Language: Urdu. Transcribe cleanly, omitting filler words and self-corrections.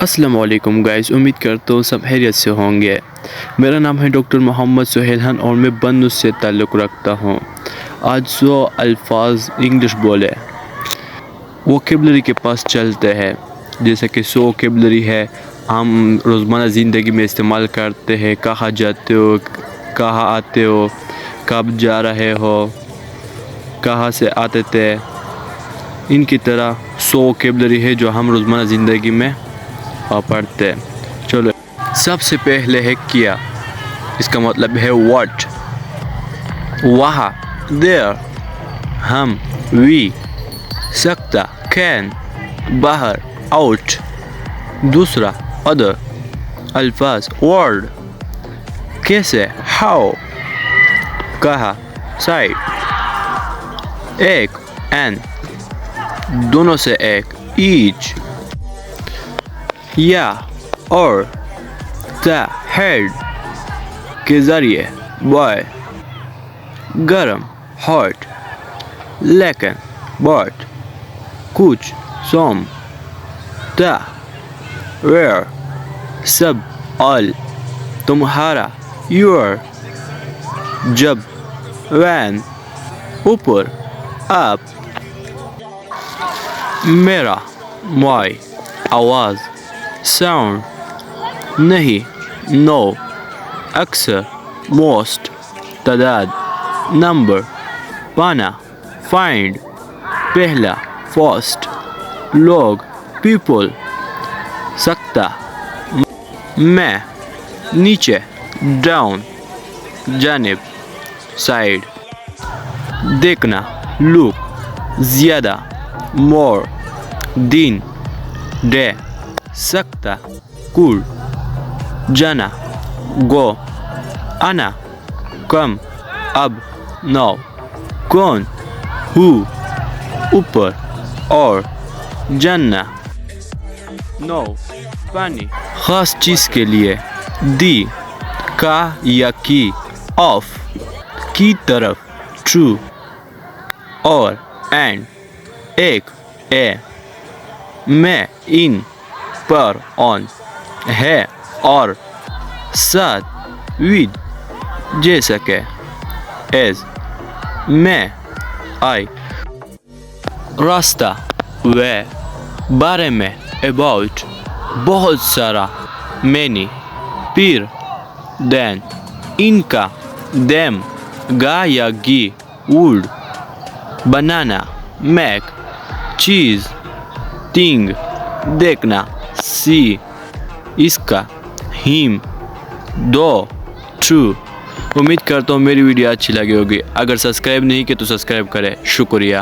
السلام علیکم گائز، امید کرتا ہوں سب خیریت سے ہوں گے۔ میرا نام ہے ڈاکٹر محمد سہیل خان اور میں بنو سے تعلق رکھتا ہوں۔ آج 100 الفاظ انگلش بولے ووکیبلری کے پاس چلتے ہیں، جیسے کہ 100 ووکیبلری ہے ہم روزمرہ زندگی میں استعمال کرتے ہیں۔ کہاں جاتے ہو، کہاں آتے ہو، کب جا رہے ہو، کہاں سے آتے تھے، ان کی طرح 100 ووکیبلری ہے جو ہم روزمرہ زندگی میں پڑھتے ہیں۔ چلو، سب سے پہلے ہے کیا، اس کا مطلب ہے واٹ، وہاں دیر، ہم وی، سکتا کین، باہر آؤٹ، دوسرا ادر، الفاظ ورڈ، کیسے ہاؤ، کہاں سائڈ، ایک این، دونوں سے ایک ایچ، یا اور دا ہیڈ کے ذریعے بائے، گرم ہاٹ، لیکن بٹ، کچھ سم، دا ویئر سب، آل تمہارا، یور جب، وین اوپر، آپ میرا، مائی آواز، ساؤنڈ نہیں، نو اکثر، موسٹ تعداد، نمبر پانا، فائنڈ پہلا، فرسٹ لوگ، پیپل سکتا، میں نیچے، ڈاؤن جانب، سائڈ دیکھنا، لک زیادہ، مور دن، ڈے سکتا، کل جانا، گو آنا، کم اب، نو کون، ہو اوپر، اور جاننا، نو پانی خاص چیز کے لیے، دی کا یا کی، آف کی طرف، ٹرو اور، اینڈ ایک، اے میں، ان پر، آن ہے اور، ساتھ، ود جیسا کہ، ایز میں، آئی راستہ، وے بارے میں، اباؤٹ بہت سارا، مینی پھر، دین ان کا، دیم گا یا گی، ووڈ بنانا، میک چیز، تھنگ دیکھنا، سی اس کا، ہیم دو، ٹرو۔ امید کرتا ہوں میری ویڈیو اچھی لگی ہوگی، اگر سبسکرائب نہیں کیا تو سبسکرائب کریں، شکریہ۔